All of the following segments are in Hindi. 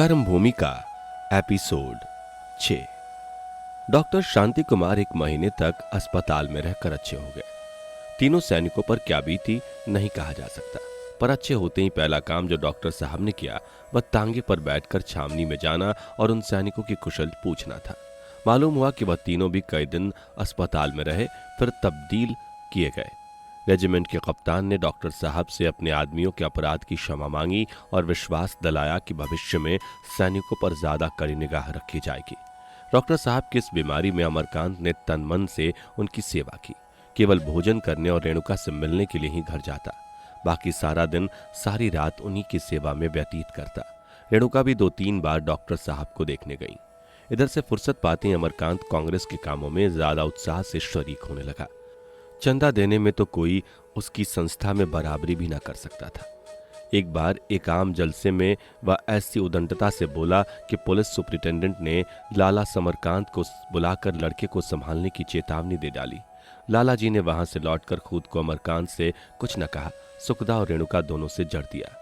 कर्म भूमि का एपिसोड 6। डॉक्टर शांति कुमार एक महीने तक अस्पताल में रहकर अच्छे हो गए। तीनों सैनिकों पर क्या बीती नहीं कहा जा सकता, पर अच्छे होते ही पहला काम जो डॉक्टर साहब ने किया वह तांगे पर बैठकर छावनी में जाना और उन सैनिकों की कुशल पूछना था। मालूम हुआ कि वह तीनों भी कई दिन अस्पताल में रहे, फिर तब्दील किए गए। रेजिमेंट के कप्तान ने डॉक्टर साहब से अपने आदमियों के अपराध की क्षमा मांगी और विश्वास दिलाया कि भविष्य में सैनिकों पर ज्यादा कड़ी निगाह रखी जाएगी। डॉक्टर साहब की इस बीमारी में अमरकांत ने तन मन से उनकी सेवा की। केवल भोजन करने और रेणुका से मिलने के लिए ही घर जाता, बाकी सारा दिन सारी रात उन्हीं की सेवा में व्यतीत करता। रेणुका भी 2-3 बार डॉक्टर साहब को देखने गई। इधर से फुर्सत पाते ही अमरकांत कांग्रेस के कामों में ज्यादा उत्साह से शरीक होने लगा। चंदा देने में तो कोई उसकी संस्था में बराबरी भी ना कर सकता था। एक बार एक आम जलसे में वह ऐसी उदंडता से बोला कि पुलिस सुपरिटेंडेंट ने लाला समरकांत को बुलाकर लड़के को संभालने की चेतावनी दे डाली। लाला जी ने वहां से लौटकर खुद को अमरकांत से कुछ न कहा, सुखदा और रेणुका दोनों से जड़ दिया।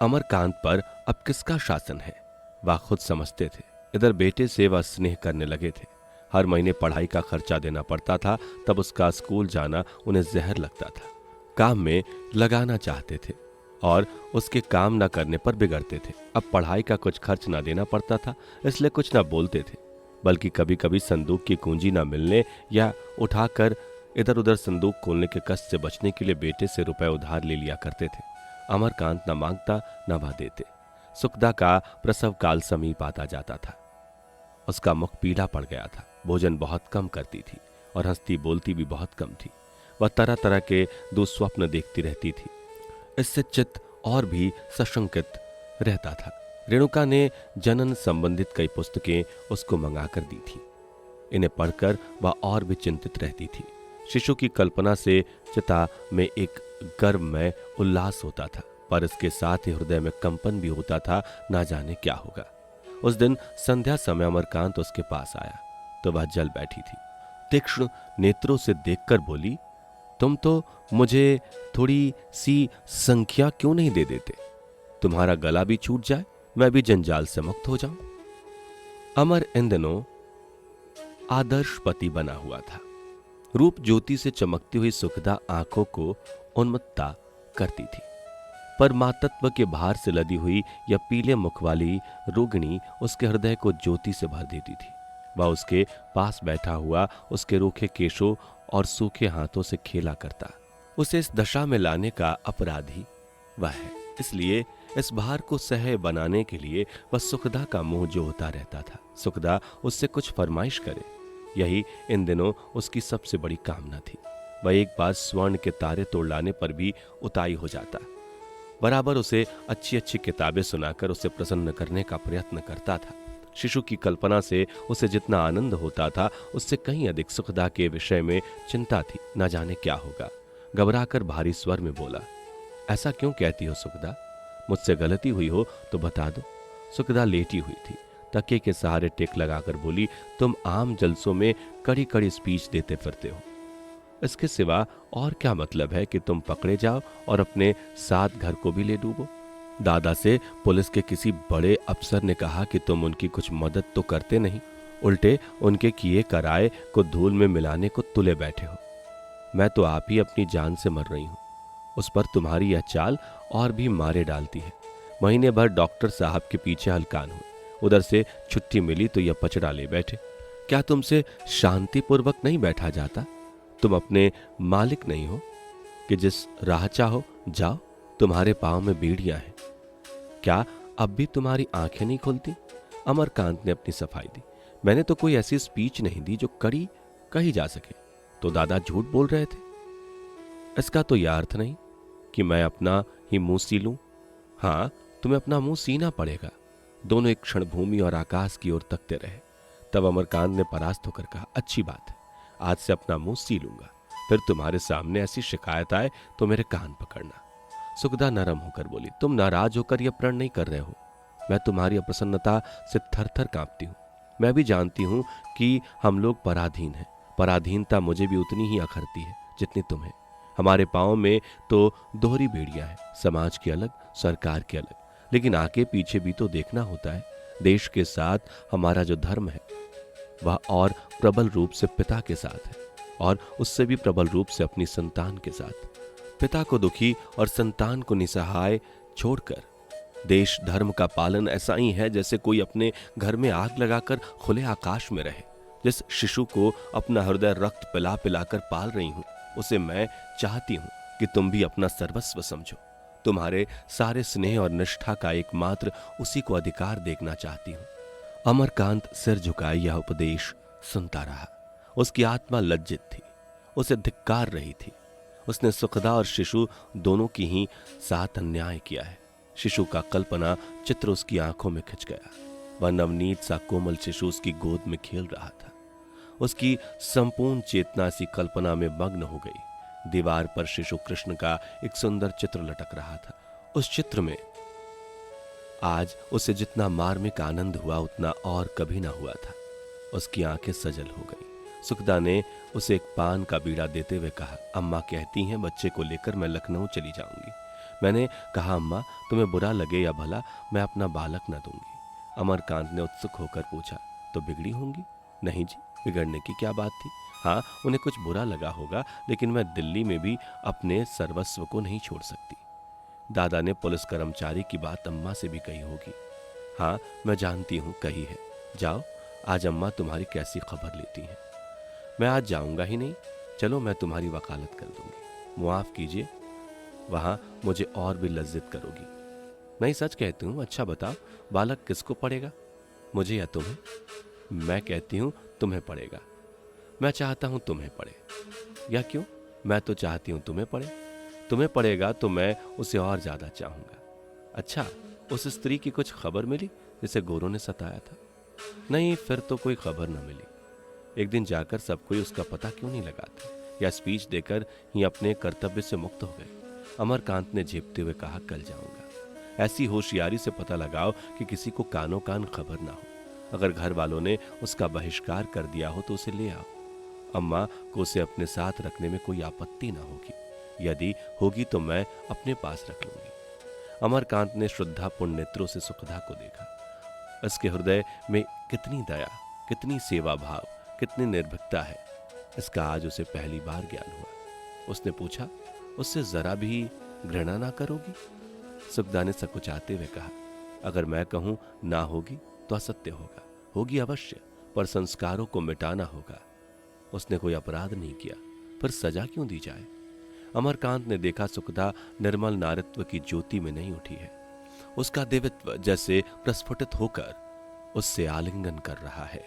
अमरकांत पर अब किसका शासन है वह खुद समझते थे। इधर बेटे से वह स्नेह करने लगे थे। हर महीने पढ़ाई का खर्चा देना पड़ता था, तब उसका स्कूल जाना उन्हें जहर लगता था। काम में लगाना चाहते थे और उसके काम न करने पर बिगड़ते थे। अब पढ़ाई का कुछ खर्च ना देना पड़ता था, इसलिए कुछ ना बोलते थे, बल्कि कभी कभी संदूक की कुंजी ना मिलने या उठाकर इधर उधर संदूक खोलने के कष्ट से बचने के लिए बेटे से रुपए उधार ले लिया करते थे। अमरकांत न मांगता न वह देते। सुखदा का प्रसव काल समीप आता जाता था। उसका मुख पीला पड़ गया था। भोजन बहुत कम करती थी और हंसती बोलती भी बहुत कम थी। वह तरह तरह के दुस्वप्न देखती रहती थी। इससे चित्त और भी सशंकित रहता था। रेणुका ने जनन संबंधित कई पुस्तकें उसको मंगाकर दी थी। इन्हें पढ़कर वह और भी चिंतित रहती थी। शिशु की कल्पना से चिता में एक गर्व में उल्लास होता था, पर इसके साथ ही हृदय में कंपन भी होता था, ना जाने क्या होगा। उस दिन संध्या समय अमरकांत उसके पास आया तो वह जल बैठी थी। तीक्ष्ण नेत्रों से देखकर बोली, तुम तो मुझे थोड़ी सी संख्या क्यों नहीं दे देते? तुम्हारा गला भी छूट जाए, मैं भी जंजाल से मुक्त हो जाऊं। अमर इन दिनों आदर्श पति बना हुआ था। रूप ज्योति से चमकती हुई सुखदा आंखों को उन्मत्ता करती थी, पर मातत्व के भार से लदी हुई या पीले मुख वाली रोगिणी उसके हृदय को ज्योति से भर देती थी। वह उसके पास बैठा हुआ उसके रूखे केशों और सूखे हाथों से खेला करता। उसे इस दशा में लाने का अपराधी वह है, इसलिए इस भार को सह बनाने के लिए वह सुखदा का मुंह जोहता रहता था। सुखदा उससे कुछ फरमाइश करे, यही इन दिनों उसकी सबसे बड़ी कामना थी। वह एक बार स्वर्ण के तारे तोड़ लाने पर भी उताई हो जाता। बराबर उसे अच्छी अच्छी किताबें सुनाकर उसे प्रसन्न करने का प्रयत्न करता था। शिशु की कल्पना से उसे जितना आनंद होता था, उससे कहीं अधिक सुखदा के विषय में चिंता थी। न जाने क्या होगा। घबराकर भारी स्वर में बोला, ऐसा क्यों कहती हो सुखदा? मुझसे गलती हुई हो तो बता दो। सुखदा लेटी हुई थी, तकिए के सहारे टेक लगाकर बोली, तुम आम जलसों में कड़ी कड़ी स्पीच देते फिरते हो। इसके सिवा और क्या मतलब है कि तुम पकड़े जाओ और अपने साथ घर को भी ले डूबो? दादा से पुलिस के किसी बड़े अफसर ने कहा कि तुम उनकी कुछ मदद तो करते नहीं, उल्टे उनके किए कराए को धूल में मिलाने को तुले बैठे हो। मैं तो आप ही अपनी जान से मर रही हूं। उस पर तुम्हारी यह चाल और भी मारे डालती है। महीने भर डॉक्टर साहब के पीछे हलकान हुए, उधर से छुट्टी मिली तो यह पचड़ा ले बैठे। क्या तुमसे शांतिपूर्वक नहीं बैठा जाता? तुम अपने मालिक नहीं हो कि जिस राह चाहो जाओ? तुम्हारे पांव में बीड़ियां हैं। क्या अब भी तुम्हारी आंखें नहीं खुलती? अमरकांत ने अपनी सफाई दी। मैंने तो कोई ऐसी स्पीच नहीं दी जो कड़ी कही जा सके। तो दादा झूठ बोल रहे थे। इसका तो यह अर्थ नहीं कि मैं अपना ही मुंह सी लूं। हाँ, तुम्हें अपना मुंह सीना पड़ेगा। दोनों एक क्षण भूमि और आकाश की ओर तकते रहे। तब अमरकांत ने परास्त होकर कहा, अच्छी बात है, आज से अपना मुंह सी लूंगा। फिर तुम्हारे सामने ऐसी शिकायत आए तो मेरे कान पकड़ना। सुखदा नरम होकर बोली, तुम नाराज होकर यह प्रण नहीं कर रहे हो। मैं तुम्हारी अप्रसन्नता से थर थर कांपती हूं। मैं भी जानती हूं कि हम लोग पराधीन हैं। पराधीनता मुझे भी उतनी ही अखरती है जितनी तुम्हें। हमारे पांव में तो दोहरी बेड़ियां हैं, समाज की अलग, सरकार की अलग, लेकिन आगे पीछे भी तो देखना होता है। देश के साथ हमारा जो धर्म है वह और प्रबल रूप से पिता के साथ है, और उससे भी प्रबल रूप से अपनी संतान के साथ। पिता को दुखी और संतान को निसहाय छोड़कर देश धर्म का पालन ऐसा ही है जैसे कोई अपने घर में आग लगाकर खुले आकाश में रहे। जिस शिशु को अपना हृदय रक्त पिला पिलाकर पाल रही हूं, उसे मैं चाहती हूं कि तुम भी अपना सर्वस्व समझो। तुम्हारे सारे स्नेह और निष्ठा का एकमात्र उसी को अधिकार देखना चाहती हूं। अमरकांत सिर झुकाए यह उपदेश सुनता रहा। उसकी आत्मा लज्जित थी, उसे धिक्कार रही थी। उसने सुखदा और शिशु दोनों की ही साथ अन्याय किया है। शिशु का कल्पना चित्र उसकी आंखों में खिंच गया। वह नवनीत सा कोमल शिशु उसकी गोद में खेल रहा था। उसकी संपूर्ण चेतना सी कल्पना में मग्न हो गई। दीवार पर शिशु कृष्ण का एक सुंदर चित्र लटक रहा था। उस चित्र में आज उसे जितना मार्मिक आनंद हुआ उतना और कभी ना हुआ था। उसकी आंखें सजल हो गई। सुखदा ने उसे एक पान का बीड़ा देते हुए कहा, अम्मा कहती हैं बच्चे को लेकर मैं लखनऊ चली जाऊंगी। मैंने कहा, अम्मा तुम्हें बुरा लगे या भला, मैं अपना बालक न दूंगी। अमरकांत ने उत्सुक होकर पूछा, तो बिगड़ी होंगी? नहीं जी, बिगड़ने की क्या बात थी। हाँ, उन्हें कुछ बुरा लगा होगा, लेकिन मैं दिल्ली में भी अपने सर्वस्व को नहीं छोड़ सकती। दादा ने पुलिस कर्मचारी की बात अम्मा से भी कही होगी। हाँ, मैं जानती हूँ, कही है। जाओ, आज अम्मा तुम्हारी कैसी खबर लेती हैं। मैं आज जाऊंगा ही नहीं। चलो, मैं तुम्हारी वकालत कर दूंगी। मुआफ कीजिए, वहां मुझे और भी लज्जित करोगी। नहीं, सच कहती हूं। अच्छा बताओ, बालक किसको पड़ेगा, मुझे या तुम्हें? मैं कहती हूं तुम्हें पड़ेगा। मैं चाहता हूं तुम्हें पड़े। या क्यों? मैं तो चाहती हूं तुम्हें पड़े। तुम्हें पड़ेगा तो मैं उसे और ज्यादा चाहूंगा। अच्छा, उस स्त्री की कुछ खबर मिली जिसे गोरों ने सताया था? नहीं, फिर तो कोई खबर न मिली। एक दिन जाकर सब कोई उसका पता क्यों नहीं लगाता, या स्पीच देकर ही अपने कर्तव्य से मुक्त हो गए। अमरकांत ने झेपते हुए कहा, कल जाऊंगा। ऐसी होशियारी से पता लगाओ कि किसी को कानो कान खबर ना हो। अगर घर वालों ने उसका बहिष्कार कर दिया हो तो उसे ले आओ। अम्मा को उसे अपने साथ रखने में कोई आपत्ति ना होगी। यदि होगी तो मैं अपने पास रख लूंगी। अमरकांत ने श्रद्धापूर्ण नेत्रों से सुखदा को देखा। उसके हृदय में कितनी दया, कितनी सेवा भाव, कितनी निर्भीकता है, इसका आज उसे पहली बार ज्ञान हुआ। उसने पूछा, उससे जरा भी घृणा ना करोगी? सुखदा ने सकुचाते हुए कहा, अगर मैं कहूं ना होगी तो असत्य होगा। होगी अवश्य, पर संस्कारों को मिटाना होगा। उसने कोई अपराध नहीं किया, फिर सजा क्यों दी जाए? अमरकांत ने देखा सुखदा निर्मल नारित्व की ज्योति में नहीं उठी है। उसका दिव्यत्व जैसे प्रस्फुटित होकर उससे आलिंगन कर रहा है।